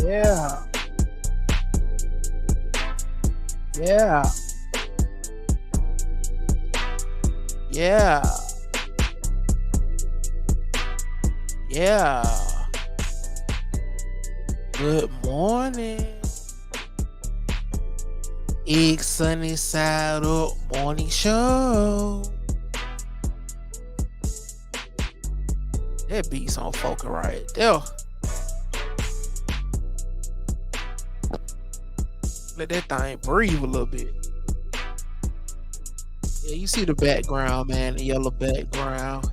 Yeah. Yeah. Yeah. Yeah. Good morning. Egg Sunny Side Up Morning Show. That beat's on focus right there. Let that thing breathe a little bit. Yeah, you see the background, man, the yellow background.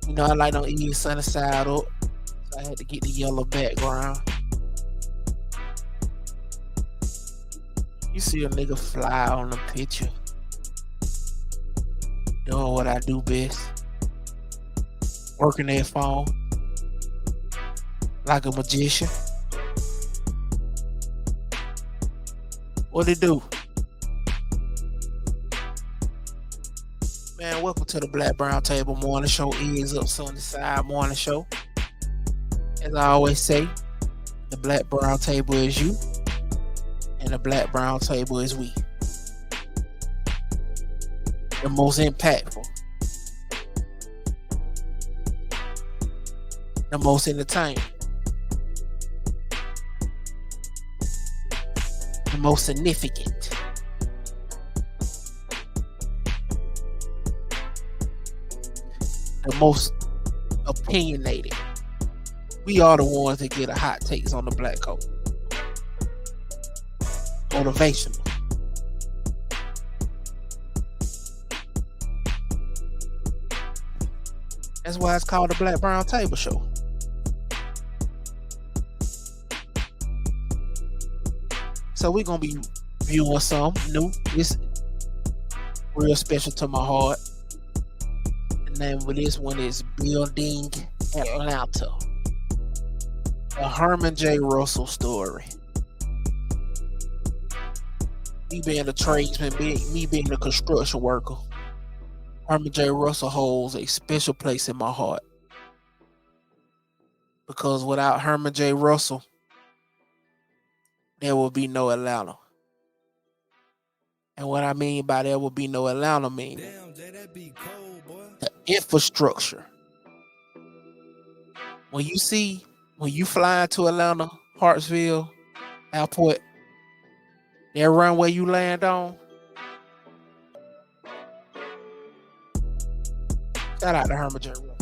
You know, I like them Egg Sunny Side Up, so I had to get the yellow background. You see a nigga fly on the picture. Doing what I do best. Working that phone. Like a magician. What it do? Man, welcome to the Black Brown Table Morning Show. Eggs Up Sunday Side Morning Show. As I always say, the Black Brown Table is you. And the Black Brown Table is we. The most impactful. The most entertaining. The most significant. The most opinionated. We are the ones that get a hot takes on the black coat. Motivational. That's why it's called the Black Brown Table Show. So we're gonna be viewing something new. It's real special to my heart. The name of this one is Building Atlanta. A Herman J. Russell story. Me being a tradesman, me being a construction worker, Herman J. Russell holds a special place in my heart. Because without Herman J. Russell, there will be no Atlanta. And what I mean by there will be no Atlanta means the infrastructure. When you fly into Atlanta, Hartsville Airport, that runway you land on, shout out to Herman J. Russell.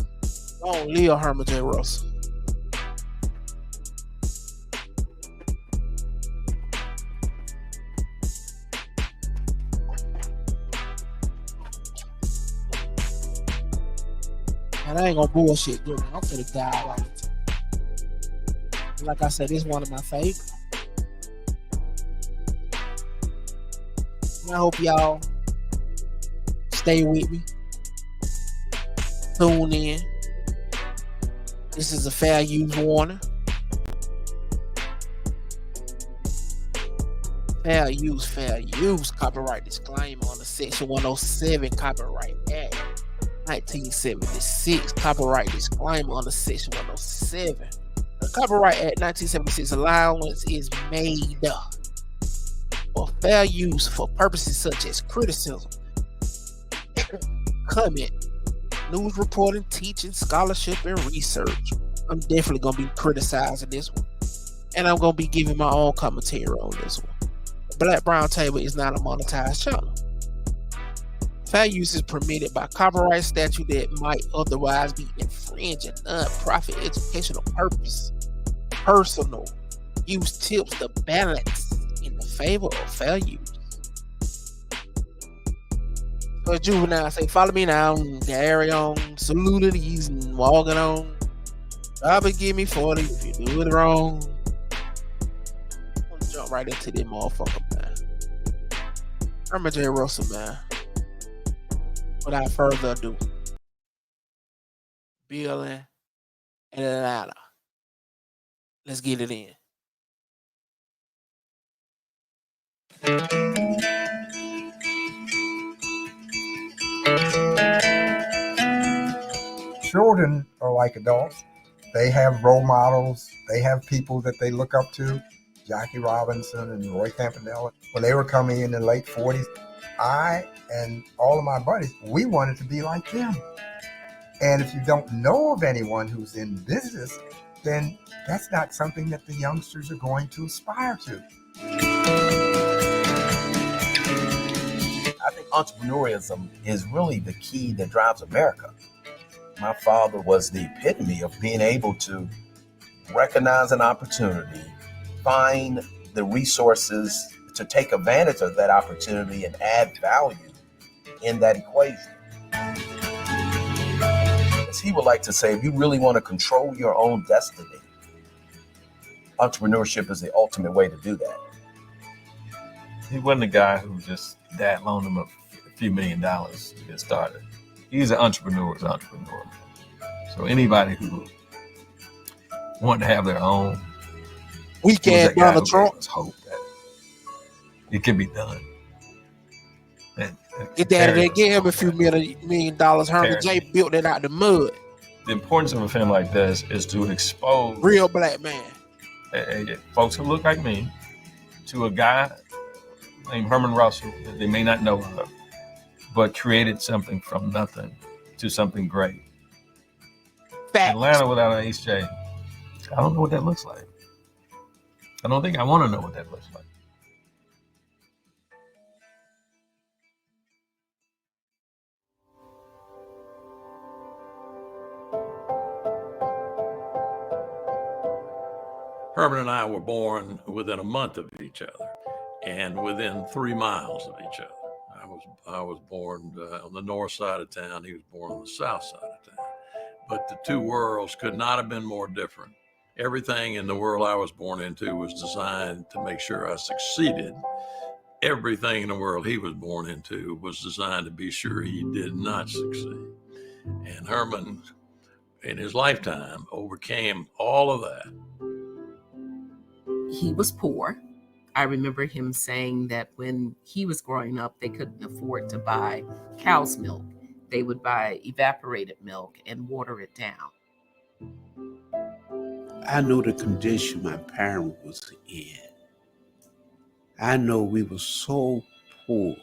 Long live Herman J. Russell. And I ain't gonna bullshit, dude. I'm finna die all the time. Like I said, this is one of my favorites. And I hope y'all stay with me. Tune in. This is a fair use warning. Fair use. Copyright disclaimer on the Section 107 Copyright Act 1976. Copyright disclaimer on the Section 107. The Copyright Act 1976 allowance is made for fair use for purposes such as criticism, comment, news reporting, teaching, scholarship, and research. I'm definitely going to be criticizing this one. And I'm going to be giving my own commentary on this one. The Black Brown Table is not a monetized channel. Fair use is permitted by copyright statute that might otherwise be infringing non-profit educational purpose. Personal use tips the balance in the favor of fair use. So Juvenile say, follow me now, carry on, salute to these and walking on. Probably give me 40 if you do it wrong. I'm gonna jump right into this motherfucker, man. Herman J. Russell, man. Without further ado, Building Atlanta. Let's get it in. Children are like adults. They have role models. They have people that they look up to. Jackie Robinson and Roy Campanella. When they were coming in the late 40s, I and all of my buddies, we wanted to be like them. And if you don't know of anyone who's in business, then that's not something that the youngsters are going to aspire to. I think entrepreneurship is really the key that drives America. My father was the epitome of being able to recognize an opportunity, find the resources to take advantage of that opportunity and add value in that equation. As he would like to say, if you really want to control your own destiny, entrepreneurship is the ultimate way to do that. He wasn't a guy who just dad loaned him a few $1 million to get started. He's an entrepreneur's entrepreneur. So anybody who wanted to have their own, Weekend Donald Trump. Let's hope that it can be done. Get that and give him a few $1 million. Herman J. built it out the mud. The importance of a film like this is to expose real black man, folks who look like me, to a guy named Herman Russell that they may not know of, but created something from nothing to something great. Facts. Atlanta without an HJ, I don't know what that looks like. I don't think I want to know what that looks like. Herman and I were born within a month of each other and within 3 miles of each other. I was born on the north side of town. He was born on the south side of town. But the two worlds could not have been more different. Everything in the world I was born into was designed to make sure I succeeded. Everything in the world he was born into was designed to be sure he did not succeed. And Herman, in his lifetime, overcame all of that. He was poor. I remember him saying that when he was growing up, they couldn't afford to buy cow's milk. They would buy evaporated milk and water it down. I know the condition my parent was in. I know we were so poor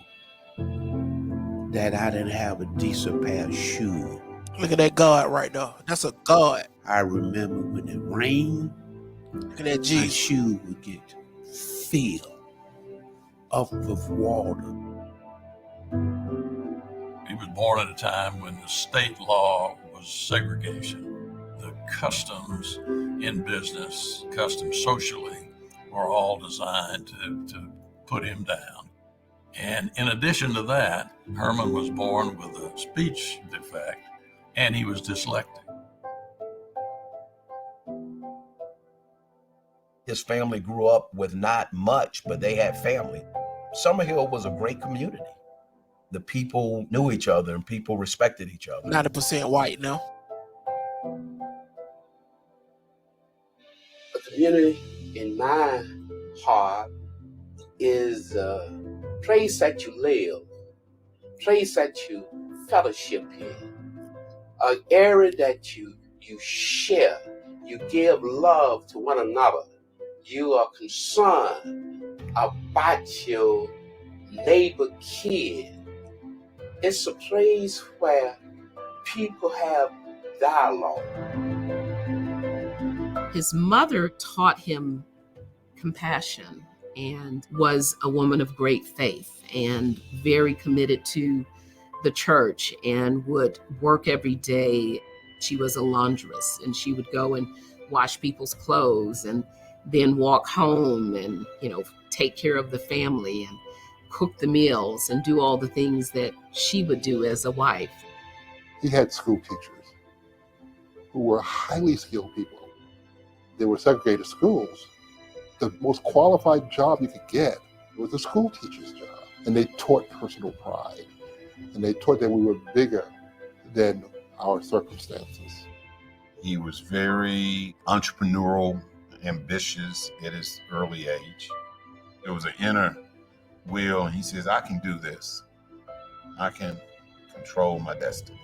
that I didn't have a decent pair of shoes. Look at that God right there. That's a God. I remember when it rained, look at that G. My shoe would get filled up with water. He was born at a time when the state law was segregation. The customs in business, customs socially, were all designed to put him down. And in addition to that, Herman was born with a speech defect and he was dyslexic. His family grew up with not much, but they had family. Summerhill was a great community. The people knew each other and people respected each other. 90% white now. A community in my heart is a place that you live, place that you fellowship in, an area that you share, you give love to one another. You are concerned about your neighbor kid. It's a place where people have dialogue. His mother taught him compassion and was a woman of great faith and very committed to the church and would work every day. She was a laundress and she would go and wash people's clothes and then walk home and, take care of the family and cook the meals and do all the things that she would do as a wife. He had school teachers who were highly skilled people. They were segregated schools. The most qualified job you could get was a school teacher's job. And they taught personal pride. And they taught that we were bigger than our circumstances. He was very entrepreneurial, ambitious at his early age. There was an inner will, and he says, I can do this. I can control my destiny.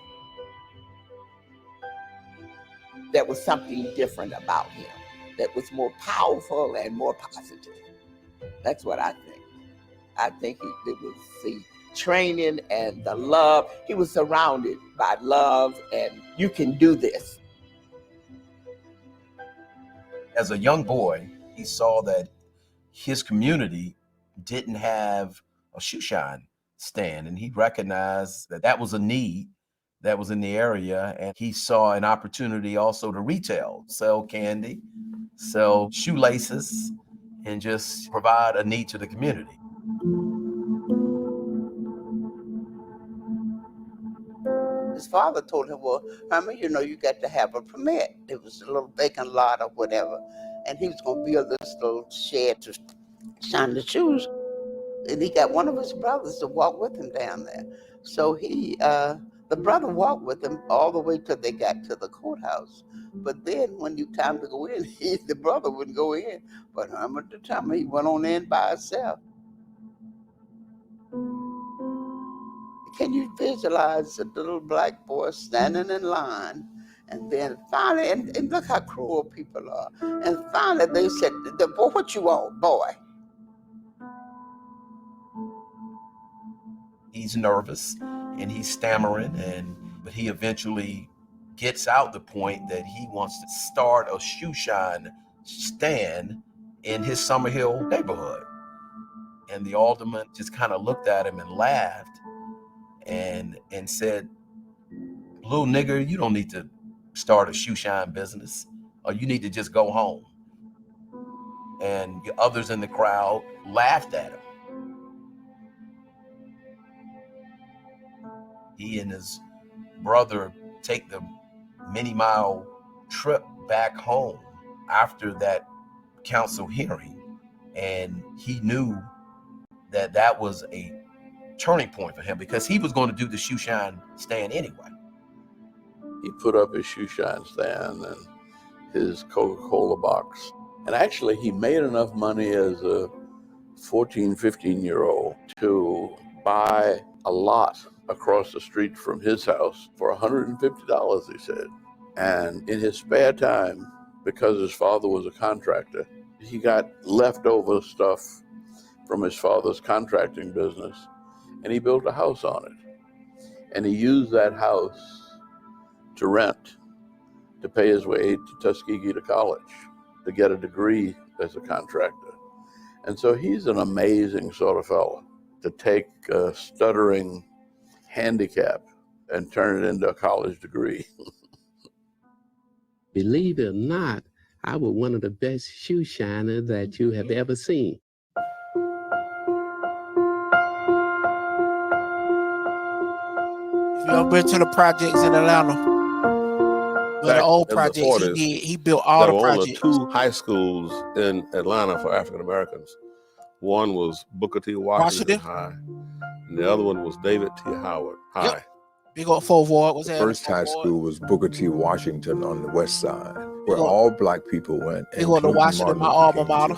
there was something different about him that was more powerful and more positive. That's what I think. I think it was the training and the love. He was surrounded by love, and you can do this. As a young boy, he saw that his community didn't have a shoe shine stand, and he recognized that that was a need that was in the area, and he saw an opportunity also to retail, sell candy, sell shoelaces, and just provide a need to the community. His father told him, well, Herman, you know, you got to have a permit. It was a little vacant lot or whatever. And he was going to build this little shed to shine the shoes. And he got one of his brothers to walk with him down there. So the brother walked with him all the way till they got to the courthouse. But then when it time to go in, the brother wouldn't go in. But Herman determined he went on in by himself. Can you visualize the little black boy standing in line? And then finally, and look how cruel people are. And finally they said, boy, what you want, boy? He's nervous and he's stammering, but he eventually gets out the point that he wants to start a shoe shine stand in his Summer Hill neighborhood. And the alderman just kind of looked at him and laughed and said, little nigger, you don't need to start a shoe shine business, or you need to just go home. And the others in the crowd laughed at him. He and his brother take the many-mile trip back home after that council hearing, and he knew that that was a turning point for him because he was going to do the shoe shine stand anyway. He put up his shoe shine stand and his Coca-Cola box. And actually, he made enough money as a 14, 15-year-old to buy a lot across the street from his house for $150, he said. And in his spare time, because his father was a contractor, he got leftover stuff from his father's contracting business, and he built a house on it. And he used that house to rent, to pay his way to Tuskegee to college, to get a degree as a contractor. And so he's an amazing sort of fellow to take a stuttering handicap and turn it into a college degree. Believe it or not, I was one of the best shoe shiners that you have ever seen. If you ever been to the projects in Atlanta, well, the old in projects, the 40s, he built all there the were only projects. two high schools in Atlanta for African Americans. One was Booker T. Washington High, and the other one was David T. Howard High. Yep. Big old Fort Ward was the first high school was Booker T. Washington on the west side, where all black people went. They go to Washington, my alma mater,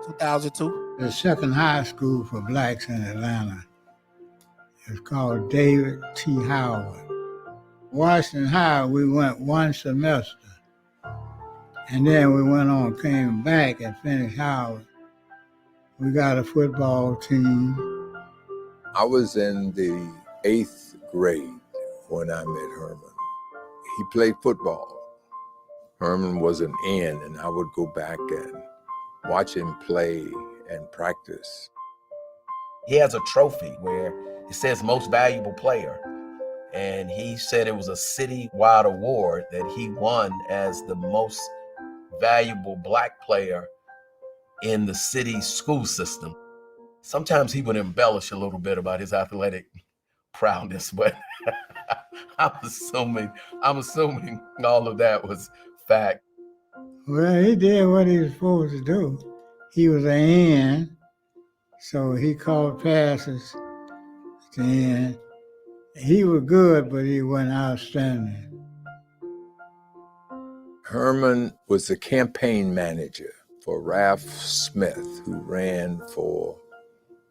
2002. 2002. The second high school for blacks in Atlanta is called David T. Howard. Washington High, we went one semester, and then we went on, came back and finished Howard. We got a football team. I was in the 8th grade when I met Herman. He played football. Herman was an end, and I would go back and watch him play and practice. He has a trophy where it says most valuable player. And he said it was a citywide award that he won as the most valuable black player in the city's school system. Sometimes he would embellish a little bit about his athletic prowess, but I'm assuming all of that was fact. Well, he did what he was supposed to do. He was an end, so he called passes at the end. He was good, but he wasn't outstanding. Herman was the campaign manager for Ralph Smith, who ran for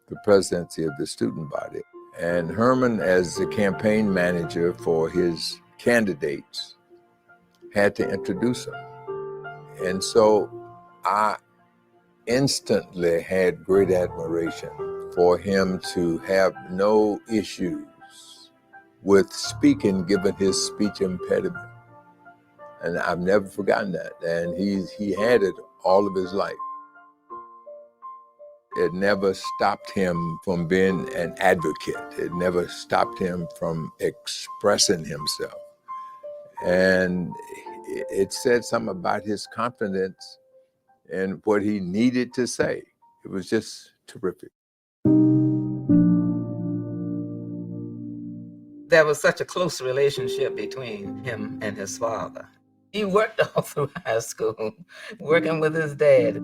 the presidency of the student body. And Herman, as the campaign manager for his candidates, had to introduce him. And so I instantly had great admiration for him to have no issues with speaking, given his speech impediment. And I've never forgotten that. And he had it all of his life. It never stopped him from being an advocate. It never stopped him from expressing himself. And it said something about his confidence and what he needed to say. It was just terrific. There was such a close relationship between him and his father. He worked all through high school, working with his dad.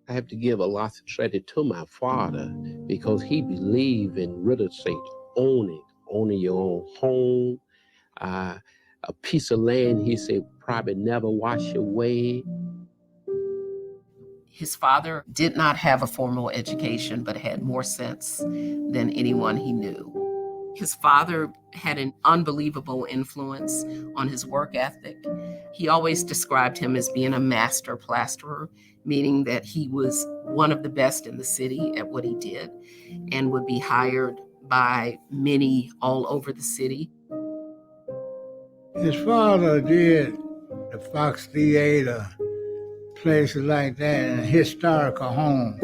I have to give a lot of credit to my father because he believed in real estate, owning your own home, a piece of land, he said, probably never wash away. His father did not have a formal education, but had more sense than anyone he knew. His father had an unbelievable influence on his work ethic. He always described him as being a master plasterer, meaning that he was one of the best in the city at what he did and would be hired by many all over the city. His father did the Fox Theater, places like that, and historical homes.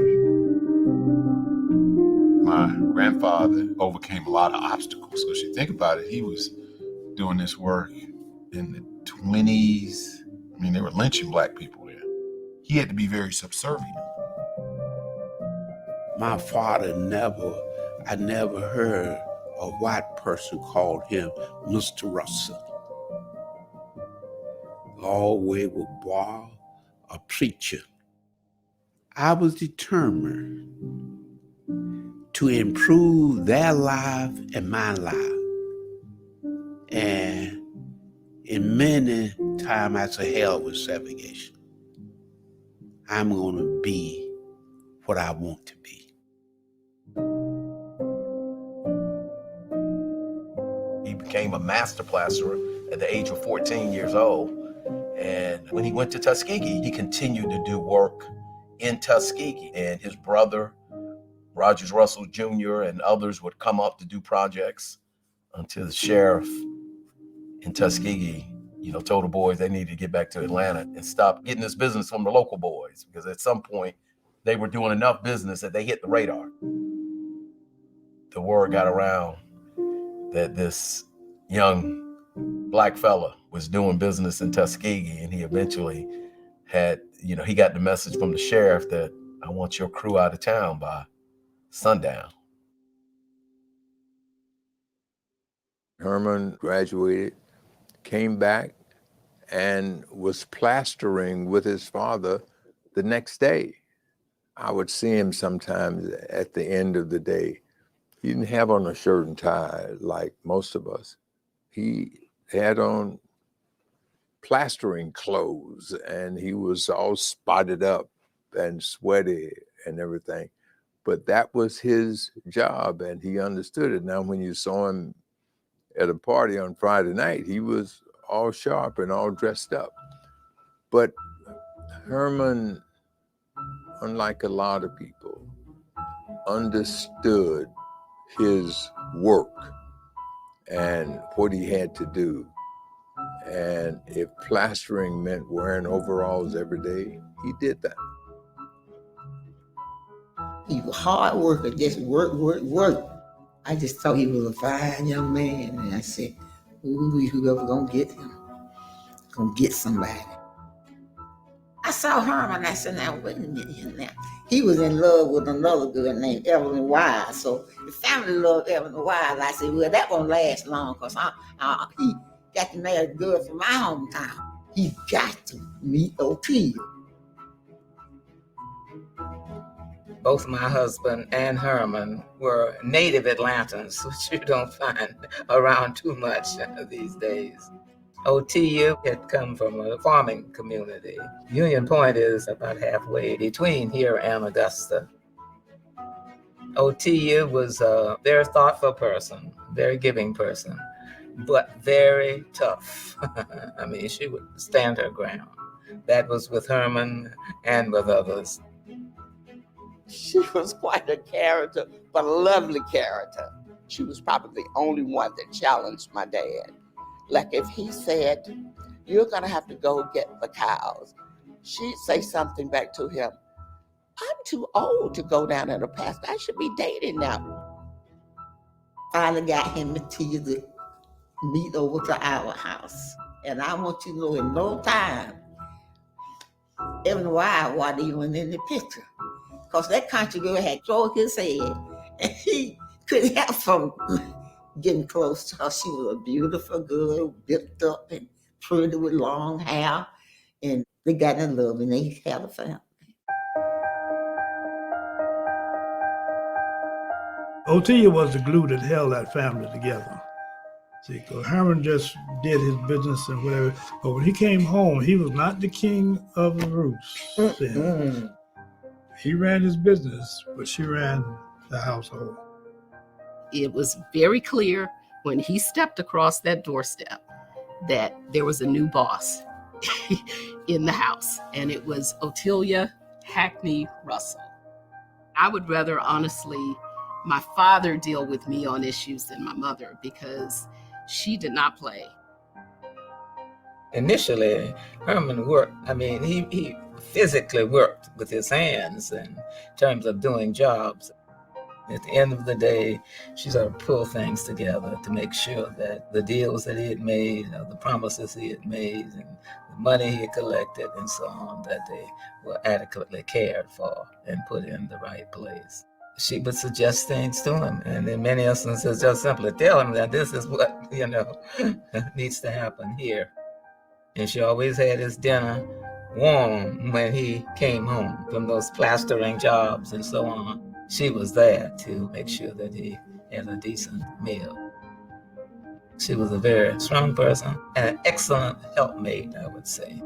My grandfather overcame a lot of obstacles. So if you think about it, he was doing this work in the 20s. I mean, they were lynching black people there. He had to be very subservient. My father I never heard a white person call him Mr. Russell. Always with bar, a preacher. I was determined to improve their life and my life. And in many times I say, hell with segregation. I'm going to be what I want to be. He became a master plasterer at the age of 14 years old. And when he went to Tuskegee, he continued to do work in Tuskegee. And his brother, Rogers Russell Jr., and others would come up to do projects until the sheriff in Tuskegee, told the boys they needed to get back to Atlanta and stop getting this business from the local boys, because at some point they were doing enough business that they hit the radar. The word got around that this young black fella was doing business in Tuskegee, and he eventually had, he got the message from the sheriff that I want your crew out of town by sundown. Herman graduated, came back, and was plastering with his father the next day. I would see him sometimes at the end of the day. He didn't have on a shirt and tie like most of us. He had on plastering clothes, and he was all spotted up and sweaty and everything. But that was his job, and he understood it. Now, when you saw him at a party on Friday night, he was all sharp and all dressed up. But Herman, unlike a lot of people, understood his work and what he had to do. And if plastering meant wearing overalls every day, he did that. He was a hard worker, just work. I just thought he was a fine young man. And I said, ooh, whoever gonna get him, gonna get somebody. I saw Herman, I said, now, wait a minute now. He was in love with another girl named Evelyn Wise. So the family loved Evelyn Wise. I said, well, that won't last long, because he got to marry a girl from my hometown. He got to meet Otia. Both my husband and Herman were native Atlantans, which you don't find around too much these days. Otia had come from a farming community. Union Point is about halfway between here and Augusta. Otia was a very thoughtful person, very giving person. but very tough. I mean, she would stand her ground. That was with Herman and with others. She was quite a character, but a lovely character. She was probably the only one that challenged my dad. Like if he said, "You're gonna have to go get the cows," she'd say something back to him, "I'm too old to go down in the pasture. I should be dating now." Finally got him to meet over to our house. And I want you to know in no time, even why wasn't even in the picture. Because that country girl had thrown his head and he couldn't help from getting close to her. She was a beautiful girl, built up and pretty with long hair. And they got in love and they had a family. Otia was the glue that held that family together. See, because Herman just did his business and whatever. But when he came home, he was not the king of the roost. He ran his business, but she ran the household. It was very clear when he stepped across that doorstep that there was a new boss in the house, and it was Otelia Hackney Russell. I would rather, honestly, my father deal with me on issues than my mother, because she did not play. Initially, Herman worked. I mean, he physically worked with his hands in terms of doing jobs. At the end of the day, she sort of pulled things together to make sure that the deals that he had made, the promises he had made, and the money he had collected and so on, that they were adequately cared for and put in the right place. She would suggest things to him, and in many instances just simply tell him that this is what, needs to happen here. And she always had his dinner warm when he came home from those plastering jobs and so on. She was there to make sure that he had a decent meal. She was a very strong person and an excellent helpmate, I would say.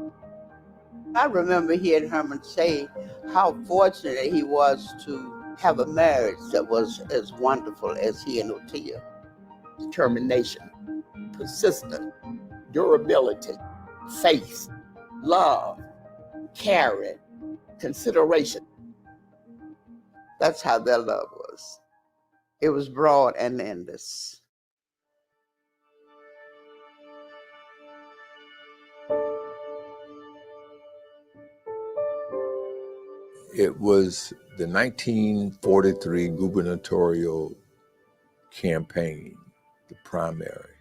I remember hearing Herman say how fortunate he was to have a marriage that was as wonderful as he and Otia. Determination, persistence, durability, faith, love, caring, consideration. That's how their love was. It was broad and endless. It was the 1943 gubernatorial campaign, the primary.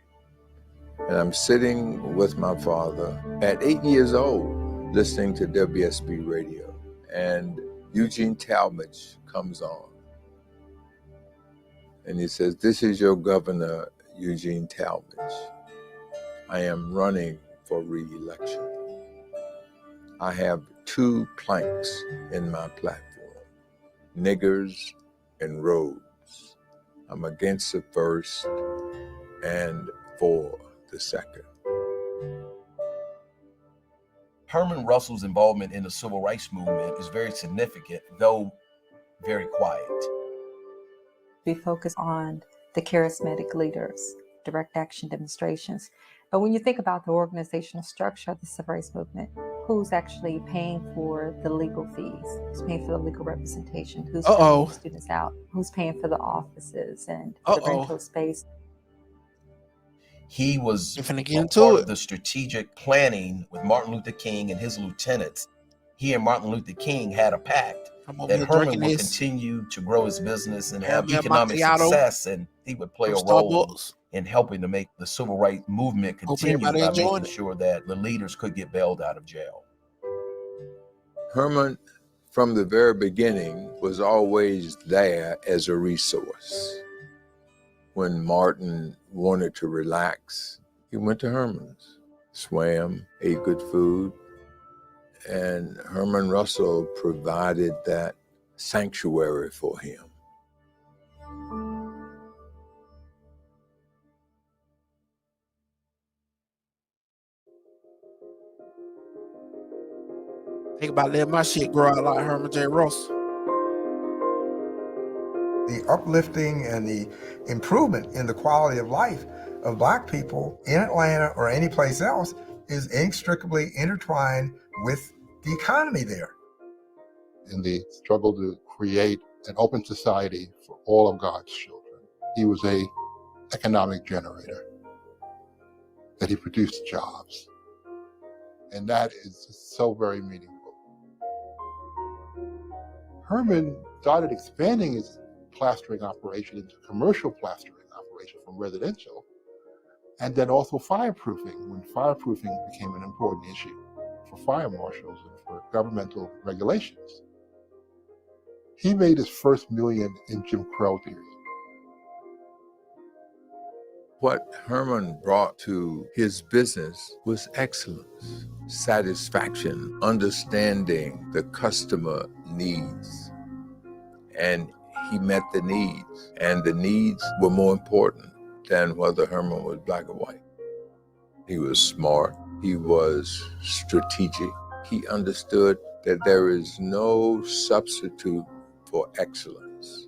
And I'm sitting with my father at 8 years old, listening to WSB radio. And Eugene Talmadge comes on. And he says, "This is your governor, Eugene Talmadge. I am running for re-election. I have 2 planks in my platform, niggers and roads. I'm against the first and for the second." Herman Russell's involvement in the civil rights movement is very significant, though very quiet. We focus on the charismatic leaders, direct action demonstrations. But when you think about the organizational structure of the civil rights movement, who's actually paying for the legal fees? Who's paying for the legal representation? Who's paying students out? Who's paying for the offices and the rental space? He was part of the strategic planning with Martin Luther King and his lieutenants. He and Martin Luther King had a pact that Herman would continue to grow his business and have economic success, and he would play a role in helping to make the civil rights movement continue by making sure that the leaders could get bailed out of jail. Herman, from the very beginning, was always there as a resource. When Martin wanted to relax, he went to Herman's, swam, ate good food, and Herman Russell provided that sanctuary for him. Think about letting my shit grow out like Herman J. Russell. The uplifting and the improvement in the quality of life of Black people in Atlanta or any place else is inextricably intertwined with the economy there. In the struggle to create an open society for all of God's children, he was a economic generator, that he produced jobs. And that is so very meaningful. Herman started expanding his plastering operation into commercial plastering operation from residential, and then also fireproofing, when fireproofing became an important issue for fire marshals and for governmental regulations. He made his first million in Jim Crow period. What Herman brought to his business was excellence, satisfaction, understanding the customer needs. And he met the needs, and the needs were more important than whether Herman was Black or white. He was smart, he was strategic, he understood that there is no substitute for excellence.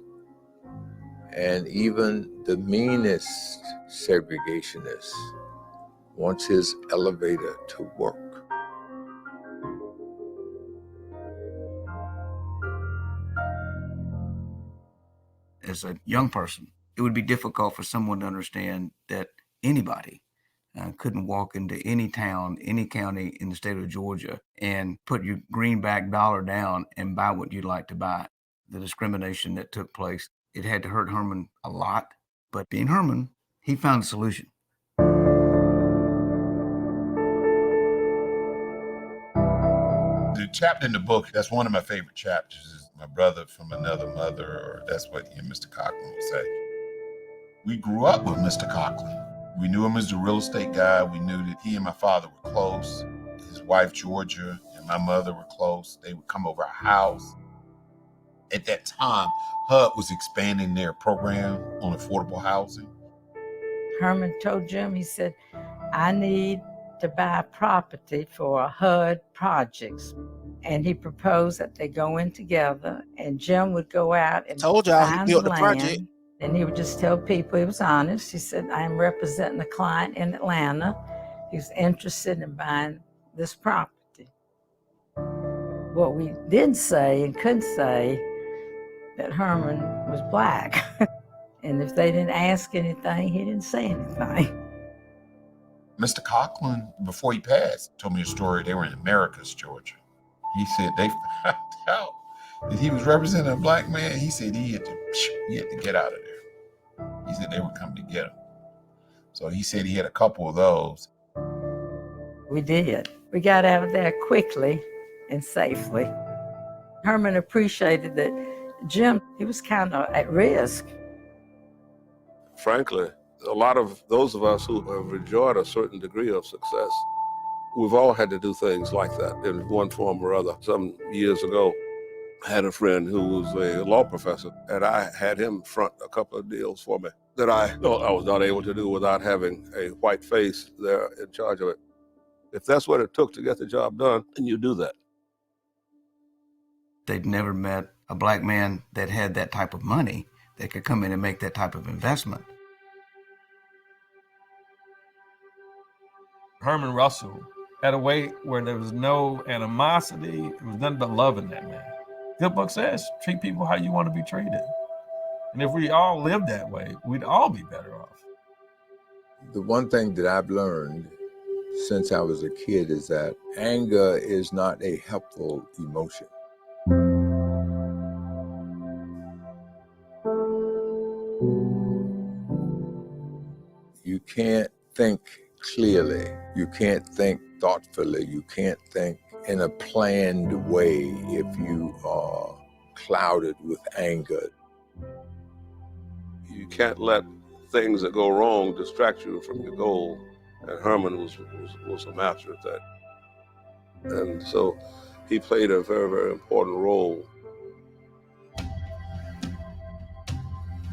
And even the meanest segregationist wants his elevator to work. As a young person, it would be difficult for someone to understand that anybody couldn't walk into any town, any county in the state of Georgia and put your greenback dollar down and buy what you'd like to buy. The discrimination that took place, it had to hurt Herman a lot, but being Herman, he found a solution. The chapter in the book, that's one of my favorite chapters, is My Brother from Another Mother, or that's what Mr. Coughlin would say. We grew up with Mr. Coughlin. We knew him as the real estate guy. We knew that he and my father were close. His wife, Georgia, and my mother were close. They would come over our house. At that time, HUD was expanding their program on affordable housing. Herman told Jim, he said, I need to buy property for HUD projects. And he proposed that they go in together, and Jim would go out and find built the land. project. And he would just tell people, he was honest. He said, I am representing a client in Atlanta. He's interested in buying this property. What we did say and could say, that Herman was Black. And if they didn't ask anything, he didn't say anything. Mr. Coughlin, before he passed, told me a story. They were in Americus, Georgia. He said they found out that he was representing a Black man. He said he had to get out of there. He said they were coming to get him. So he said he had a couple of those. We did. We got out of there quickly and safely. Herman appreciated that Jim, he was kind of at risk. Frankly, a lot of those of us who have enjoyed a certain degree of success, we've all had to do things like that in one form or other. Some years ago, I had a friend who was a law professor, and I had him front a couple of deals for me that I was not able to do without having a white face there in charge of it. If that's what it took to get the job done, then you do that. They'd never met a Black man that had that type of money that could come in and make that type of investment. Herman Russell had a way where there was no animosity. It was nothing but love in that man. Good book says, treat people how you want to be treated. And if we all lived that way, we'd all be better off. The one thing that I've learned since I was a kid is that anger is not a helpful emotion. You can't think clearly. You can't think thoughtfully. You can't think in a planned way if you are clouded with anger. You can't let things that go wrong distract you from your goal. And Herman was a master at that. And so he played a very, very important role.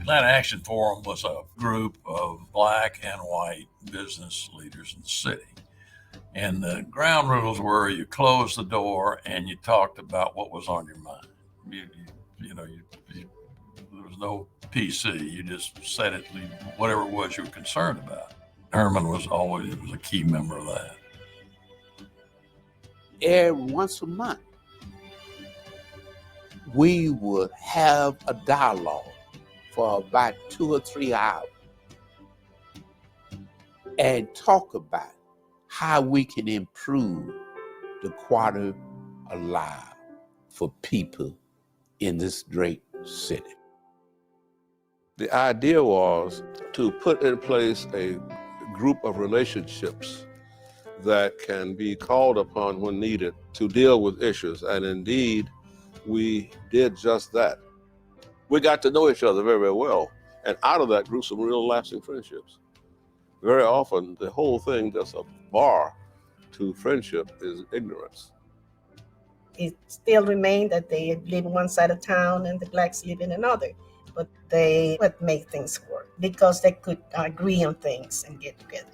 Atlanta Action Forum was a group of Black and white business leaders in the city. And the ground rules were you closed the door and you talked about what was on your mind. There was no PC. You just said it, whatever it was you were concerned about. Herman was always a key member of that. Every once a month, we would have a dialogue for about 2 or 3 hours and talk about how we can improve the quality of life for people in this great city. The idea was to put in place a group of relationships that can be called upon when needed to deal with issues. And indeed, we did just that. We got to know each other very, very well. And out of that grew some real lasting friendships. Very often, the whole thing that's a bar to friendship is ignorance. It still remained that they live in one side of town and the blacks live in another. But they would make things work because they could agree on things and get together.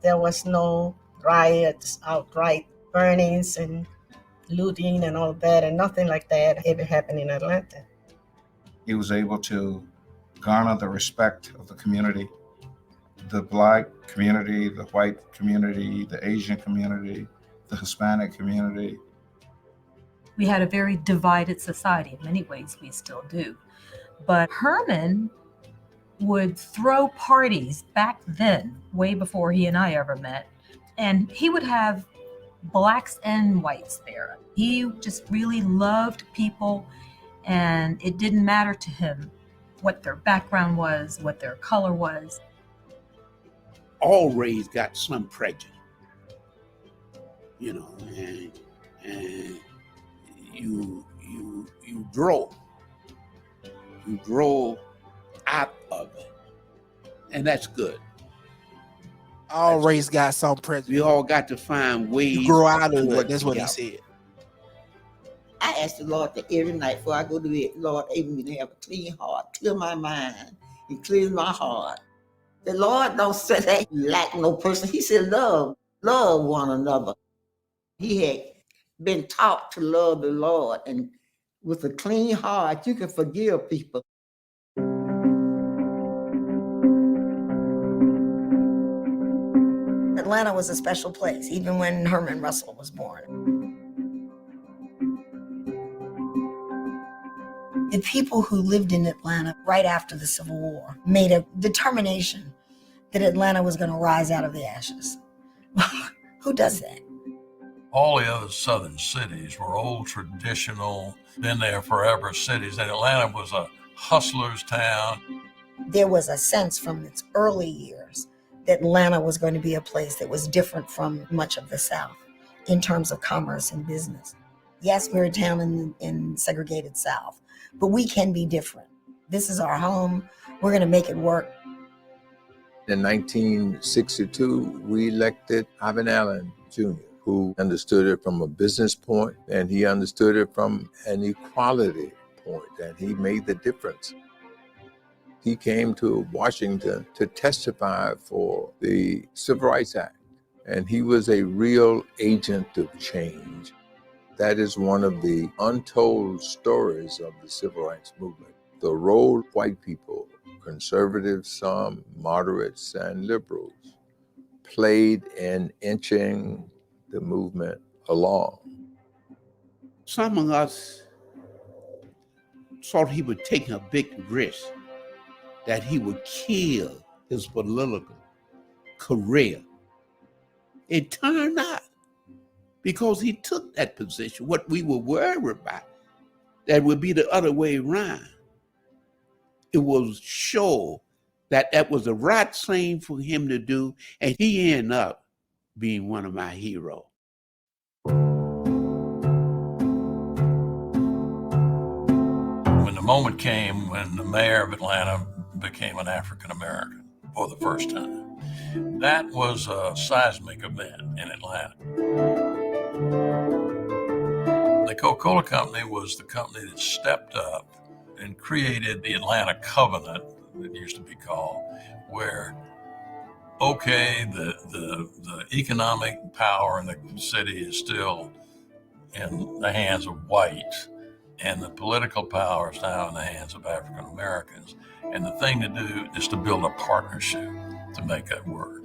There was no riots, outright burnings and looting and all that, and nothing like that ever happened in Atlanta. He was able to garner the respect of the community, the Black community, the white community, the Asian community, the Hispanic community. We had a very divided society. In many ways, we still do. But Herman would throw parties back then, way before he and I ever met, and he would have blacks and whites there. He just really loved people, and it didn't matter to him what their background was, what their color was. All race got some prejudice, you know, and you grow out of it, and that's good. All race got some prejudice. We all got to find ways. You grow out of to it. work That's what he together. said. I ask the Lord that every night before I go to bed, Lord, enable me to have a clean heart, clear my mind, and clear my heart. The Lord don't say that he lack no person. He said love one another. He had been taught to love the Lord, and with a clean heart, you can forgive people. Atlanta was a special place, even when Herman Russell was born. The people who lived in Atlanta right after the Civil War made a determination that Atlanta was going to rise out of the ashes. Who does that? All the other southern cities were old, traditional, been there forever cities, and Atlanta was a hustler's town. There was a sense from its early years that Atlanta was going to be a place that was different from much of the South in terms of commerce and business. Yes, we're a town in segregated South, but we can be different. This is our home. We're going to make it work. In 1962, we elected Ivan Allen Jr., who understood it from a business point, and he understood it from an equality point, and he made the difference. He came to Washington to testify for the Civil Rights Act, and he was a real agent of change. That is one of the untold stories of the Civil Rights Movement. The role white people, conservatives, some moderates and liberals, played in inching the movement along. Some of us thought he was taking a big risk, that he would kill his political career. It turned out, because he took that position, what we were worried about, that would be the other way around. It was sure that that was the right thing for him to do, and he ended up being one of my heroes. When the moment came when the mayor of Atlanta became an African American for the first time, that was a seismic event in Atlanta. The Coca-Cola Company was the company that stepped up and created the Atlanta Covenant, it used to be called, where, okay, the economic power in the city is still in the hands of whites, and the political power is now in the hands of African Americans. And the thing to do is to build a partnership to make that work.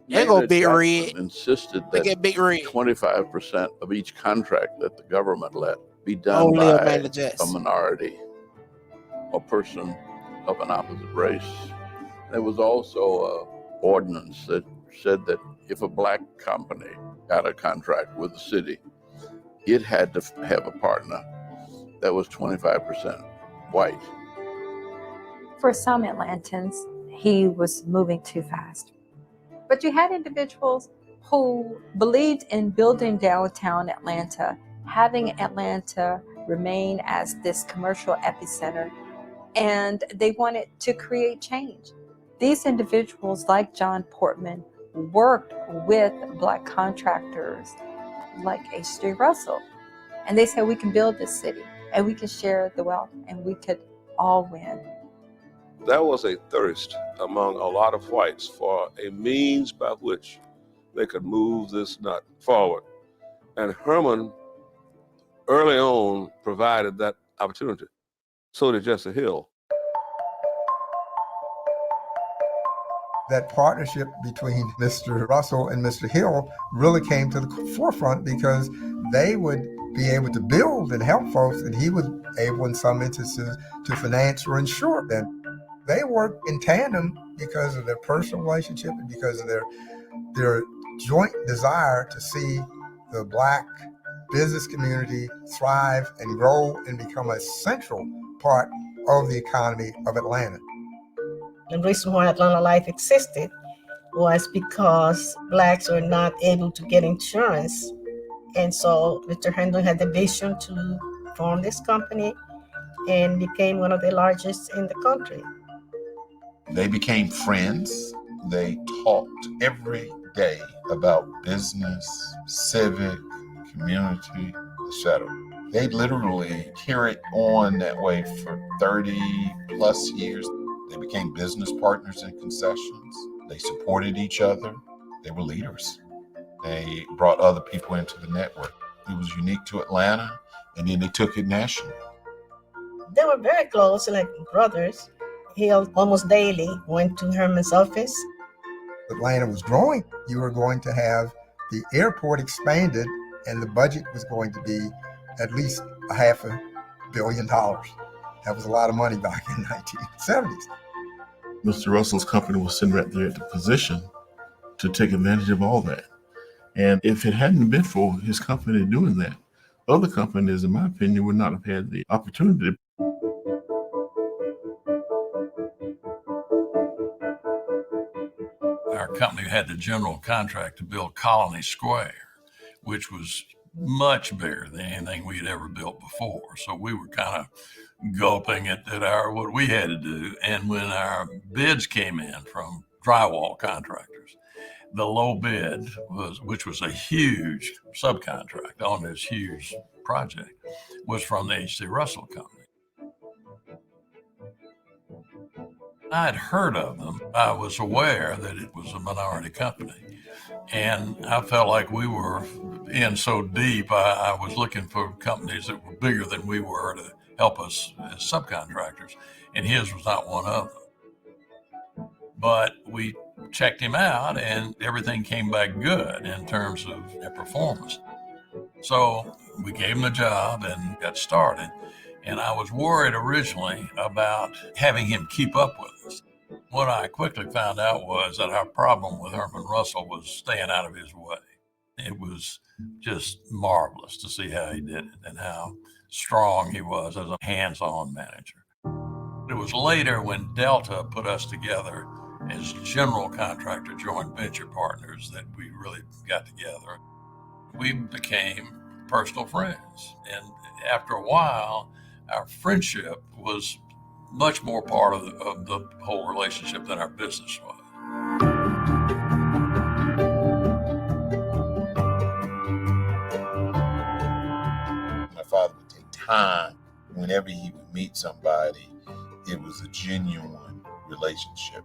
There go Maynard Big Red. Jackson insisted Look that at Big Red. 25% of each contract that the government let be done Only a by Maynard a Jackson. minority or person of an opposite race. There was also an ordinance that said that if a black company got a contract with the city, it had to have a partner that was 25% white. For some Atlantans, he was moving too fast. But you had individuals who believed in building downtown Atlanta, having Atlanta remain as this commercial epicenter, and they wanted to create change. These individuals, like John Portman, worked with Black contractors like H.G. Russell. And they said, we can build this city, and we can share the wealth, and we could all win. There was a thirst among a lot of whites for a means by which they could move this nut forward. And Herman early on provided that opportunity. So did Jesse Hill. That partnership between Mr. Russell and Mr. Hill really came to the forefront because they would be able to build and help folks, and he was able in some instances to finance or insure them. They worked in tandem because of their personal relationship and because of their joint desire to see the Black business community thrive and grow and become a central part of the economy of Atlanta. The reason why Atlanta Life existed was because Blacks were not able to get insurance. And so Mr. Hendon had the vision to form this company and became one of the largest in the country. They became friends. They talked every day about business, civic, community, etc. They literally carried on that way for 30 plus years. They became business partners in concessions. They supported each other. They were leaders. They brought other people into the network. It was unique to Atlanta, and then they took it national. They were very close, like brothers. He almost daily went to Herman's office. Atlanta was growing. You were going to have the airport expanded, and the budget was going to be at least $500 million. That was a lot of money back in the 1970s. Mr. Russell's company was sitting right there at the position to take advantage of all that. And if it hadn't been for his company doing that, other companies, in my opinion, would not have had the opportunity. Our company had the general contract to build Colony Square, which was much bigger than anything we had ever built before. So we were kind of gulping at what we had to do. And when our bids came in from drywall contractors, the low bid which was a huge subcontract on this huge project, was from the H.C. Russell Company. I had heard of them. I was aware that it was a minority company. And I felt like we were in so deep, I was looking for companies that were bigger than we were to help us as subcontractors. And his was not one of them. But we checked him out and everything came back good in terms of their performance. So we gave him the job and got started. And I was worried originally about having him keep up with us. What I quickly found out was that our problem with Herman Russell was staying out of his way. It was just marvelous to see how he did it and how strong he was as a hands-on manager. It was later when Delta put us together as general contractor joint venture partners that we really got together. We became personal friends. And after a while, our friendship was much more part of the whole relationship than our business was. My father would take time. Whenever he would meet somebody, it was a genuine relationship.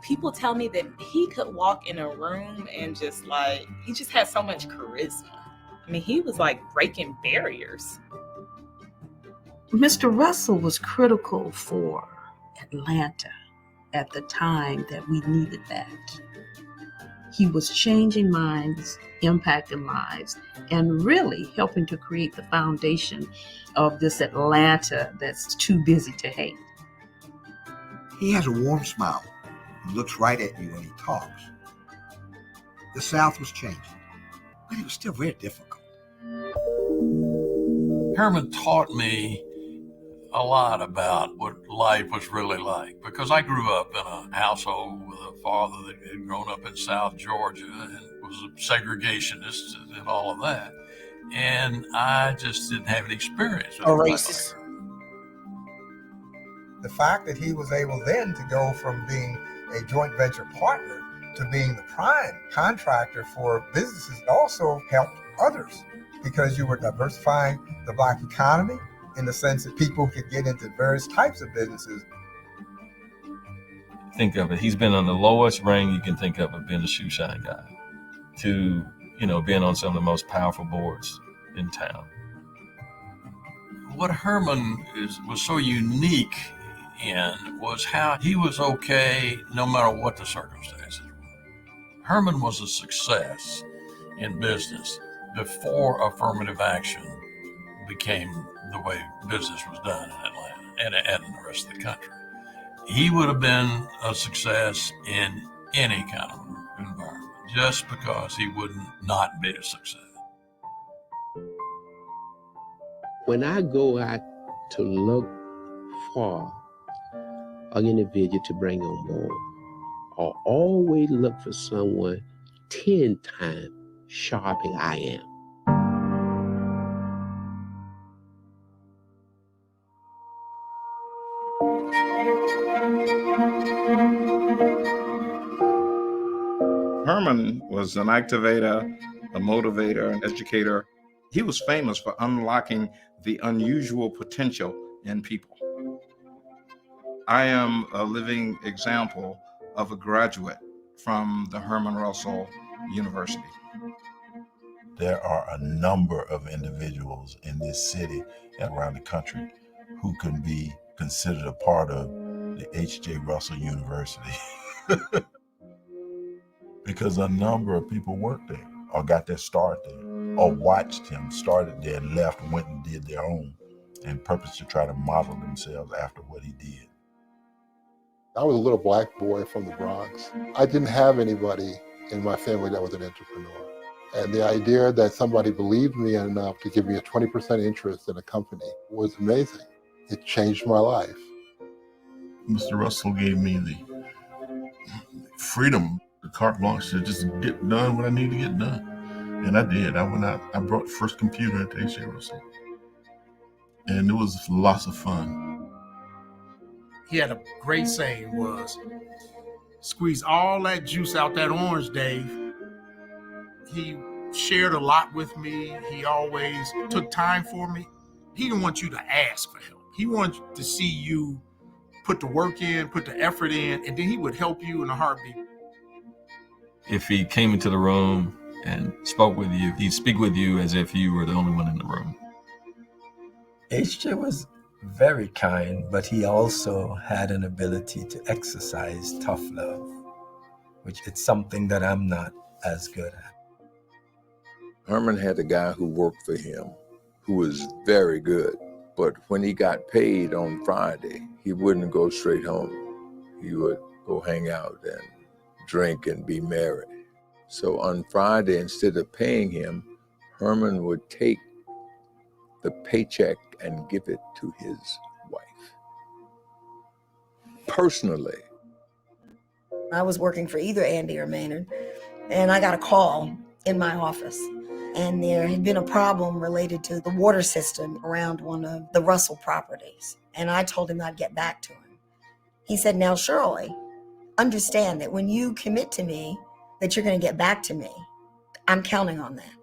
People tell me that he could walk in a room and he just had so much charisma. I mean, he was like breaking barriers. Mr. Russell was critical for Atlanta at the time that we needed that. He was changing minds, impacting lives, and really helping to create the foundation of this Atlanta that's too busy to hate. He has a warm smile. He looks right at you when he talks. The South was changing, but it was still very difficult. Herman taught me a lot about what life was really like, because I grew up in a household with a father that had grown up in South Georgia and was a segregationist and all of that. And I just didn't have any experience with A life racist. like that. The fact that he was able then to go from being a joint venture partner to being the prime contractor for businesses also helped others, because you were diversifying the Black economy in the sense that people could get into various types of businesses. Think of it. He's been on the lowest rung you can think of being a shoe shine guy to, being on some of the most powerful boards in town. What Herman was so unique in was how he was okay no matter what the circumstances were. Herman was a success in business before affirmative action became the way business was done in Atlanta and in the rest of the country. He would have been a success in any kind of environment just because he would not be a success. When I go out to look for an individual to bring on board, I always look for someone 10 times sharp as I am. Herman was an activator, a motivator, an educator. He was famous for unlocking the unusual potential in people. I am a living example of a graduate from the Herman Russell University. There are a number of individuals in this city and around the country who can be considered a part of the H.J. Russell University. Because a number of people worked there or got their start there or watched him, started there, and left, went and did their own and purposed to try to model themselves after what he did. I was a little black boy from the Bronx. I didn't have anybody in my family that was an entrepreneur. And the idea that somebody believed me enough to give me a 20% interest in a company was amazing. It changed my life. Mr. Russell gave me the freedom, the carte blanche to just get done what I need to get done. And I did. I went out, I brought the first computer into H.J. Russell. And it was lots of fun. He had a great saying was, squeeze all that juice out that orange, Dave. He shared a lot with me. He always took time for me. He didn't want you to ask for help. He wanted to see you put the work in, put the effort in, and then he would help you in a heartbeat. If he came into the room and spoke with you, he'd speak with you as if you were the only one in the room. H.J. was very kind, but he also had an ability to exercise tough love, which is something that I'm not as good at. Herman had a guy who worked for him who was very good, but when he got paid on Friday, he wouldn't go straight home. He would go hang out and drink and be merry. So on Friday, instead of paying him, Herman would take the paycheck and give it to his wife. Personally. I was working for either Andy or Maynard, and I got a call in my office. And there had been a problem related to the water system around one of the Russell properties. And I told him I'd get back to him. He said, now, Shirley, understand that when you commit to me that you're going to get back to me, I'm counting on that.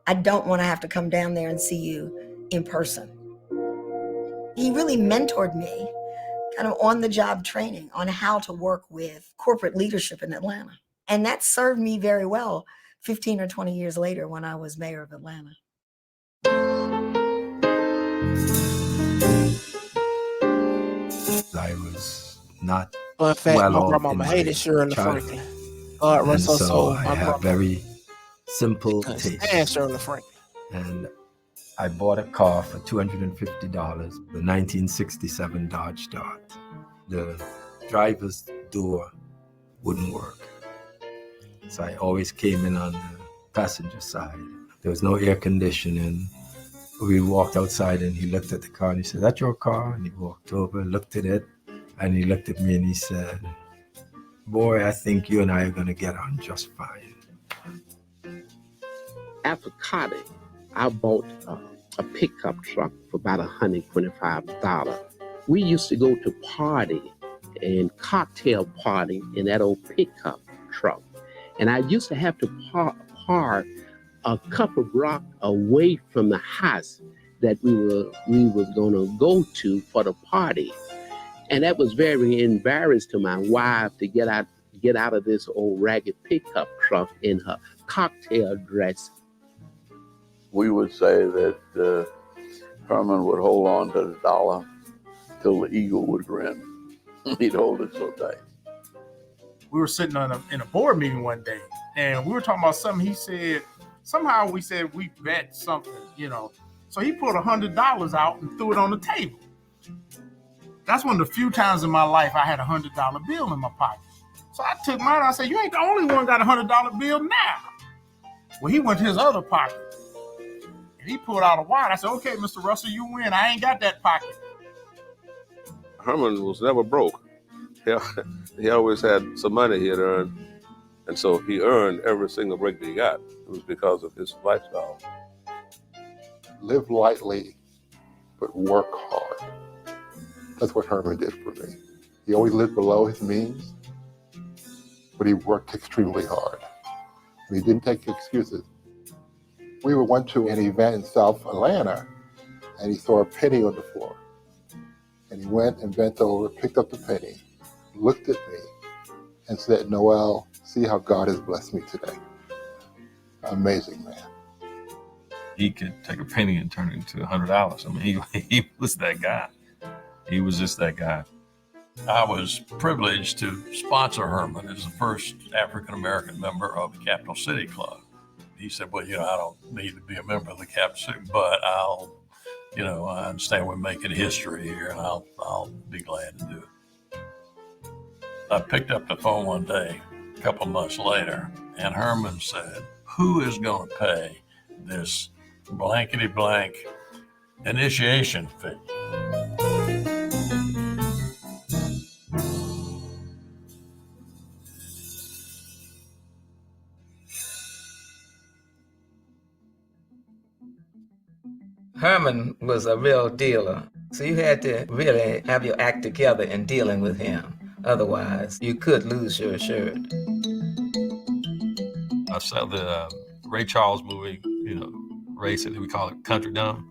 I don't want to have to come down there and see you in person. He really mentored me, kind of on-the-job training on how to work with corporate leadership in Atlanta. And that served me very well 15 or 20 years later when I was mayor of Atlanta. I was not Fun fact, well my off grandmama in hated my Shirley childhood. Franklin. God And rest her so soul, I my have brother. very simple Stand taste. Shirley Franklin. And I bought a car for $250, the 1967 Dodge Dart. The driver's door wouldn't work. So I always came in on the passenger side. There was no air conditioning. We walked outside and he looked at the car and he said, "That's your car?" And he walked over, looked at it, and he looked at me and he said, "Boy, I think you and I are going to get on just fine." After college, I bought a pickup truck for about $125. We used to go to party and cocktail party in that old pickup truck. And I used to have to park a couple block away from the house that we were going to go to for the party. And that was very embarrassing to my wife to get out of this old ragged pickup truck in her cocktail dress. We would say that Herman would hold on to the dollar till the eagle would grin. He'd hold it so tight. We were sitting in a board meeting one day, and we were talking about something. He said, somehow we said we bet something, So he pulled $100 out and threw it on the table. That's one of the few times in my life I had a $100 bill in my pocket. So I took mine. I said, "You ain't the only one got a $100 bill now." Well, he went to his other pocket, and he pulled out a wad. I said, "Okay, Mr. Russell, you win. I ain't got that pocket." Herman was never broke. He always had some money he had earned, and so he earned every single break that he got. It was because of his lifestyle. Live lightly, but work hard. That's what Herman did for me. He always lived below his means, but he worked extremely hard. And he didn't take excuses. We went to an event in South Atlanta, and he saw a penny on the floor. And he went and bent over, picked up the penny, looked at me, and said, "Noel, see how God has blessed me today." Amazing man. He could take a penny and turn it into $100. I mean, he was that guy. He was just that guy. I was privileged to sponsor Herman as the first African-American member of the Capital City Club. He said, "Well, I don't need to be a member of the Capital City, but I understand we're making history here, and I'll be glad to do it." I picked up the phone one day, a couple of months later, and Herman said, "Who is going to pay this blankety blank initiation fee?" Herman was a real dealer, so you had to really have your act together in dealing with him. Otherwise, you could lose your shirt. I saw the Ray Charles movie, race it, we call it Country Dumb.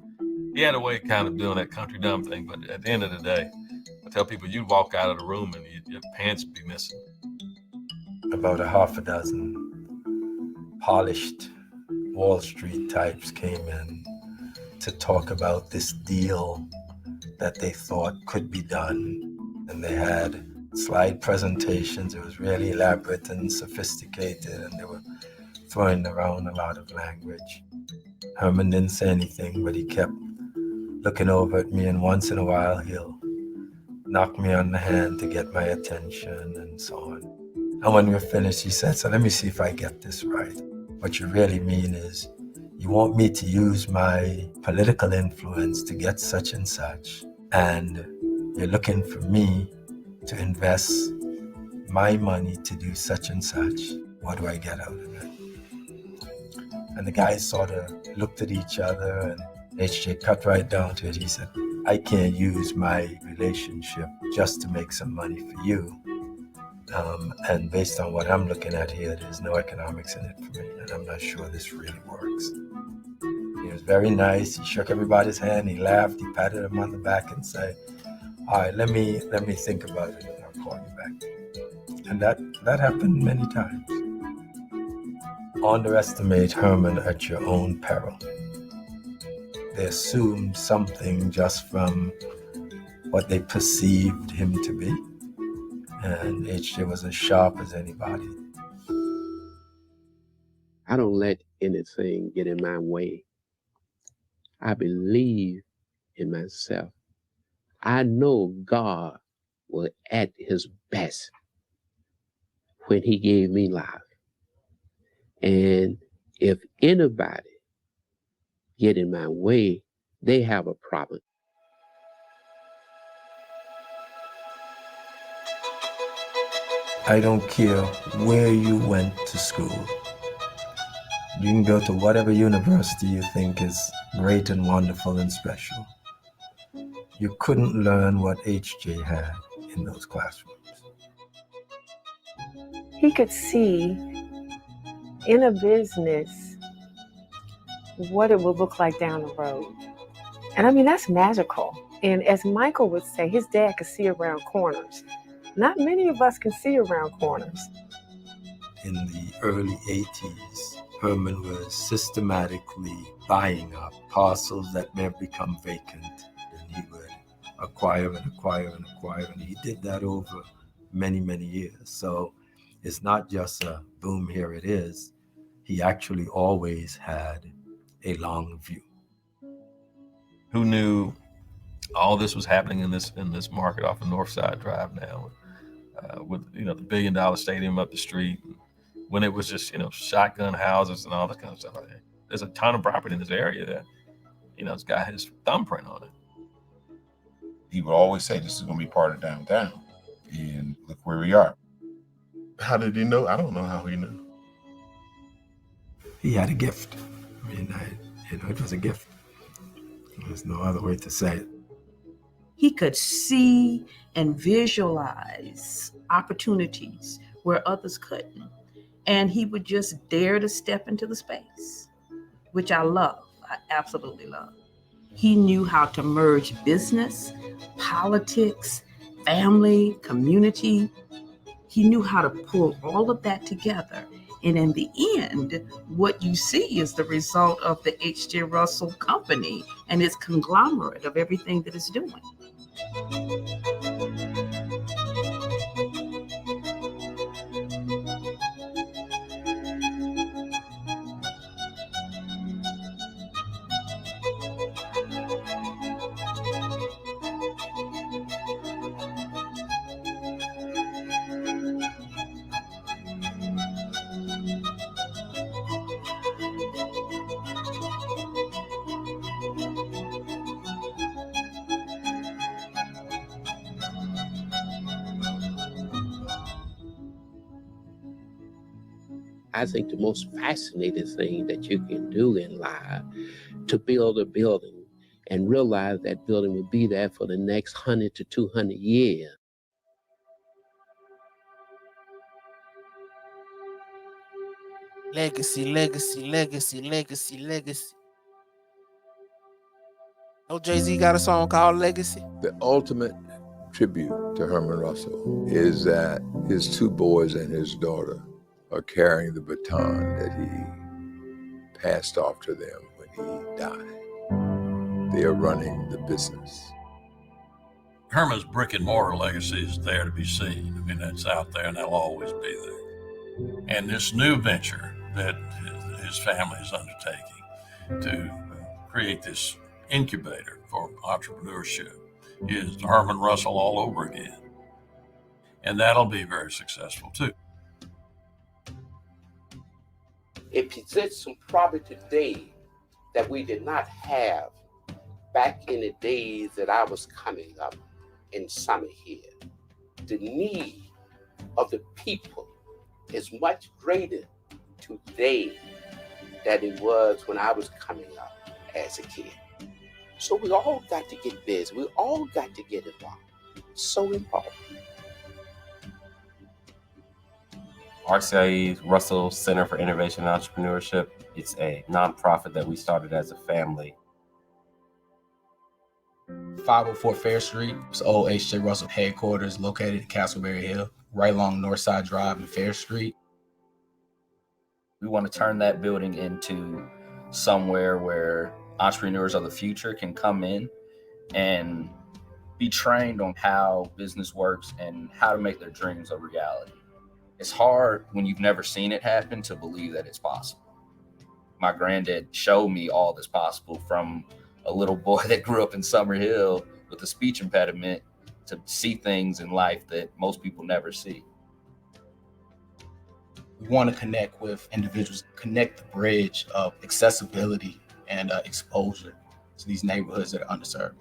He had a way kind of doing that country dumb thing, but at the end of the day, I tell people you'd walk out of the room and your pants would be missing. About a half a dozen polished Wall Street types came in to talk about this deal that they thought could be done. And they had slide presentations. It was really elaborate and sophisticated, and they were throwing around a lot of language. Herman didn't say anything, but he kept looking over at me, and once in a while he'll knock me on the hand to get my attention and so on. And when we were finished, he said, "So let me see if I get this right. What you really mean is you want me to use my political influence to get such and such, and you're looking for me to invest my money to do such and such. What do I get out of it?" And the guys sort of looked at each other, and HJ cut right down to it. He said, "I can't use my relationship just to make some money for you. And based on what I'm looking at here, there's no economics in it for me, and I'm not sure this really works." He was very nice. He shook everybody's hand. He laughed. He patted him on the back and said, "All right, let me think about it, and I'll call you back." And that happened many times. Underestimate Herman at your own peril. They assumed something just from what they perceived him to be. And HJ was as sharp as anybody. I don't let anything get in my way. I believe in myself. I know God was at his best when he gave me life. And if anybody get in my way, they have a problem. I don't care where you went to school. You can go to whatever university you think is great and wonderful and special. You couldn't learn what HJ had in those classrooms. He could see in a business what it would look like down the road. And I mean, that's magical. And as Michael would say, his dad could see around corners. Not many of us can see around corners. In the early 80s, Herman was systematically buying up parcels that may have become vacant. And he would acquire and acquire and acquire. And he did that over many, many years. So it's not just a boom, here it is. He actually always had a long view. Who knew all this was happening in this market off of Northside Drive now, with the $1 billion stadium up the street, when it was just shotgun houses and all that kind of stuff. There's a ton of property in this area that it's got his thumbprint on it. He would always say, "This is going to be part of downtown," and look where we are. How did he know? I don't know how he knew. He had a gift. I mean, it was a gift. There's no other way to say it. He could see and visualize opportunities where others couldn't. And he would just dare to step into the space, which I love. I absolutely love. He knew how to merge business, politics, family, community. He knew how to pull all of that together. And in the end, what you see is the result of the H.J. Russell Company and its conglomerate of everything that it's doing. I think the most fascinating thing that you can do in life to build a building and realize that building will be there for the next 100 to 200 years. Legacy, legacy, legacy, legacy, legacy. Oh, Jay-Z got a song called Legacy. The ultimate tribute to Herman Russell is that his two boys and his daughter are carrying the baton that he passed off to them when he died. They are running the business. Herman's brick and mortar legacy is there to be seen. I mean, that's out there and that'll always be there. And this new venture that his family is undertaking to create this incubator for entrepreneurship is Herman Russell all over again. And that'll be very successful too. It presents some property today that we did not have back in the days that I was coming up in Summerhill. The need of the people is much greater today than it was when I was coming up as a kid. So we all got to get busy. We all got to get involved. So important. RCIE, Russell Center for Innovation and Entrepreneurship. It's a nonprofit that we started as a family. 504 Fair Street, it's old H.J. Russell headquarters located in Castleberry Hill, right along Northside Drive and Fair Street. We want to turn that building into somewhere where entrepreneurs of the future can come in and be trained on how business works and how to make their dreams a reality. It's hard when you've never seen it happen to believe that it's possible. My granddad showed me all that's possible, from a little boy that grew up in Summer Hill with a speech impediment to see things in life that most people never see. We want to connect with individuals, connect the bridge of accessibility and exposure to these neighborhoods that are underserved.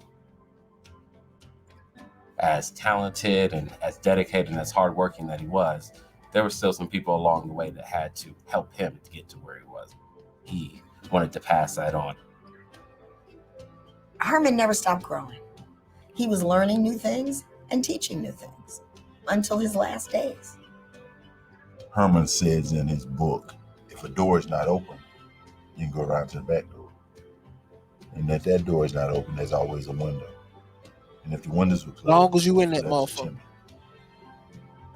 As talented and as dedicated and as hardworking that he was, there were still some people along the way that had to help him to get to where he was. He wanted to pass that on. Herman never stopped growing. He was learning new things and teaching new things until his last days. Herman says in his book, if a door is not open, you can go around to the back door. And if that door is not open, there's always a window. And if the windows were closed, Long as you in that that's a motherfucker. chimney.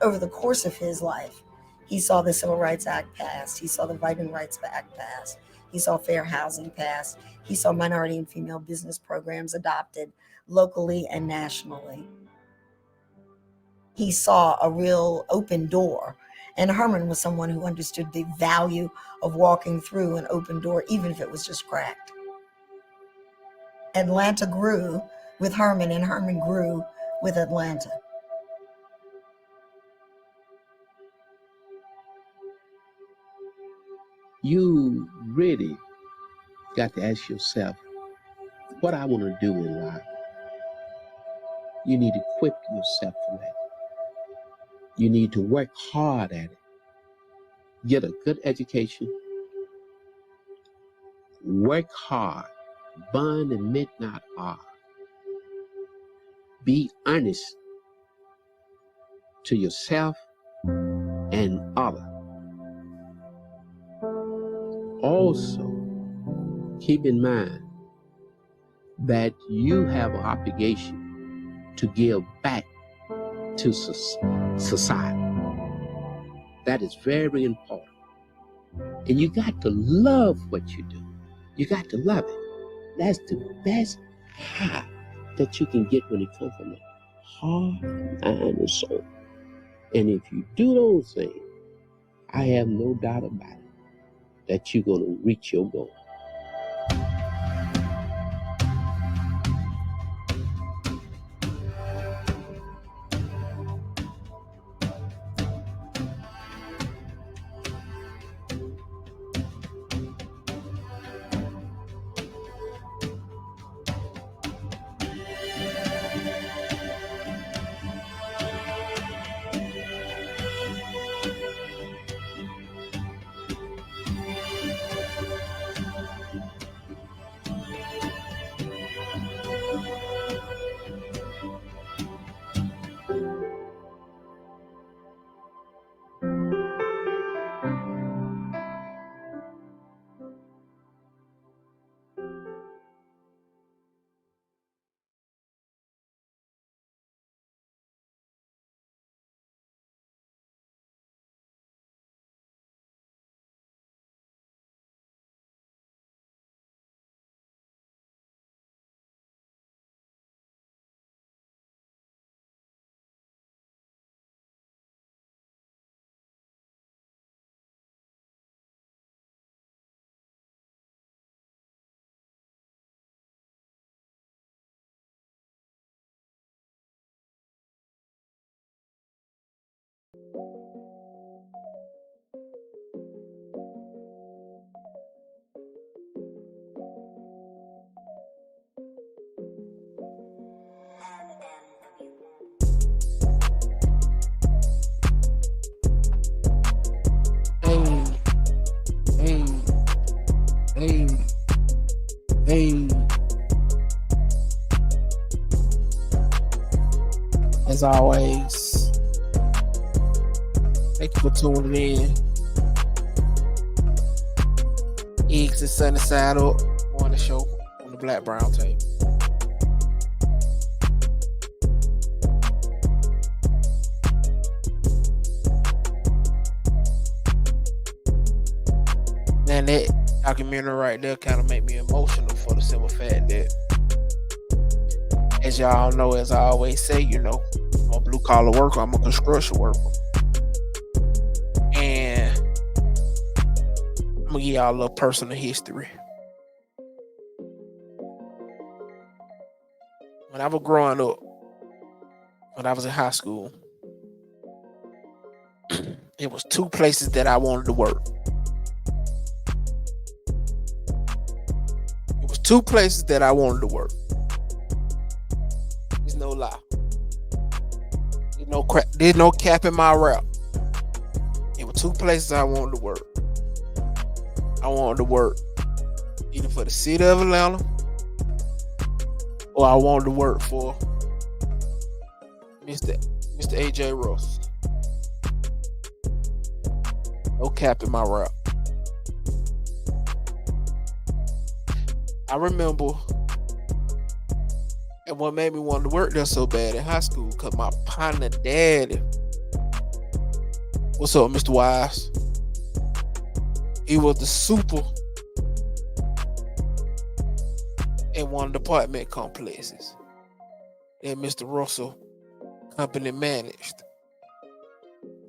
Over the course of his life, he saw the Civil Rights Act passed. He saw the Voting Rights Act passed. He saw fair housing passed. He saw minority and female business programs adopted locally and nationally. He saw a real open door. And Herman was someone who understood the value of walking through an open door, even if it was just cracked. Atlanta grew with Herman, and Herman grew with Atlanta. You really got to ask yourself, what I want to do in life. You need to equip yourself for that. You need to work hard at it. Get a good education. Work hard. Burn the midnight hour. Be honest to yourself and others. Also, keep in mind that you have an obligation to give back to society. That is very important. And you got to love what you do. You got to love it. That's the best high that you can get when it comes from the heart, mind, and soul. And if you do those things, I have no doubt about it that you're going to reach your goal. Hey. As always, thank you for tuning in. Eggs and sunny side up on the show on the Black Brown Table. Man, that documentary right there kind of made me emotional for the simple fact that, as y'all know, as I always say, you know, I'm a blue collar worker, I'm a construction worker. And I'm gonna give y'all a little personal history. When I was growing up, when I was in high school, it was two places that I wanted to work. It was two places that I wanted to work. There's no lie. There's no cap in my rap. It was two places I wanted to work. I wanted to work either for the city of Atlanta or I wanted to work for Mr. AJ Ross. No cap in my rap. I remember, and what made me want to work there so bad in high school, because my partner daddy, what's up, Mr. Wise? He was the super in one of the apartment complexes that Mr. Russell company managed.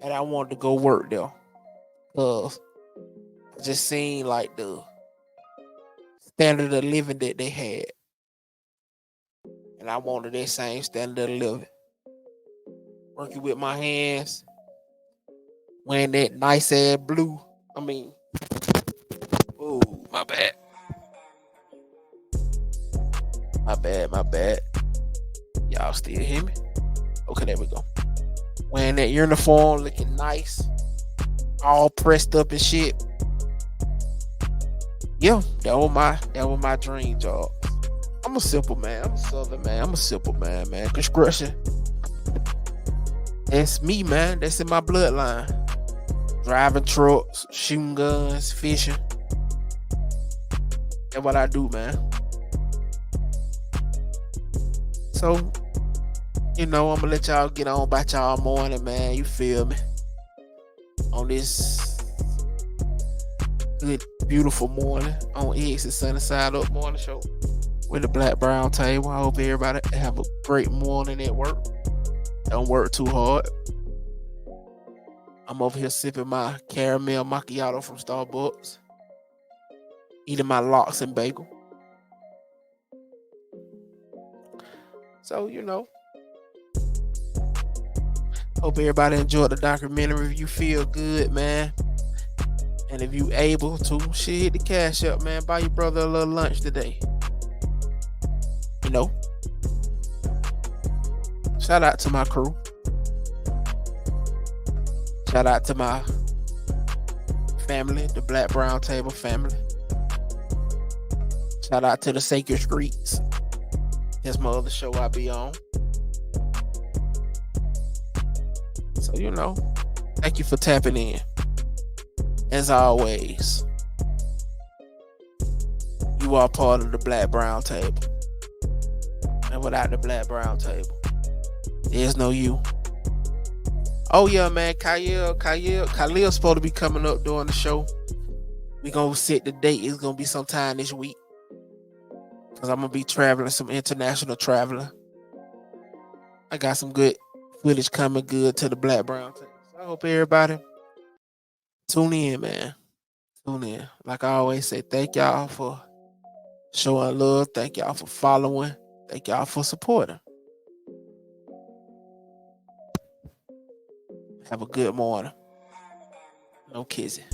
And I wanted to go work there because I just seen like the standard of living that they had. And I wanted that same standard of living. Working with my hands, wearing that nice ass blue. Oh, my bad. My bad. Y'all still hear me? Okay, there we go. Wearing that uniform, looking nice, all pressed up and shit. Yeah, that was my dream job. I'm a simple man. I'm a southern man. I'm a simple man. Construction. That's me, man. That's in my bloodline. Driving trucks, shooting guns, fishing. That's what I do, man. So, I'm gonna let y'all get on about y'all morning, man. You feel me? On this good, beautiful morning on Eggs and Sunny Side Up Morning Show with the Black Brown Table. I hope everybody have a great morning at work. Don't work too hard. I'm over here sipping my caramel macchiato from Starbucks, eating my lox and bagel. So, hope everybody enjoyed the documentary. If you feel good, man, and if you able to, hit the cash up, man. Buy your brother a little lunch today. Shout out to my crew. Shout out to my family, the Black Brown Table family. Shout out to the Sacred Streets. That's my other show I be on. So, thank you for tapping in. As always, you are part of the Black Brown Table. And without the Black Brown Table, there's no you. Oh yeah, man, Khalil's supposed to be coming up during the show. We gonna set the date. It's gonna be sometime this week. Cause I'm gonna be traveling, some international traveling. I got some good footage coming good to the Black Brown Table. So I hope everybody tune in, man. Tune in. Like I always say, thank y'all for showing love. Thank y'all for following. Thank y'all for supporting. Have a good morning. No kissing.